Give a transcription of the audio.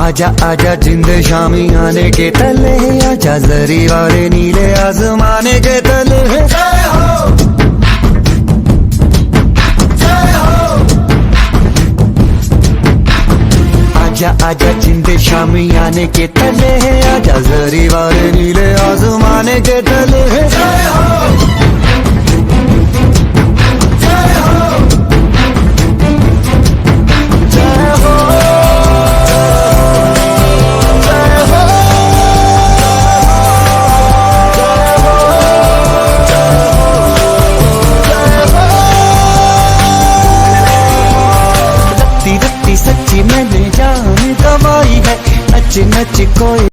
आजा आजा जिंद शामी आने के तले, आजा जरी वाले नीले आसमाने के तले। जय हो, जय हो। आजा आजा जिंद शामी आने के तले, आजा जरी वाले नीले आसमाने के तले। जय हो, सच्ची मैंने जान गवाई है, नच नच कोई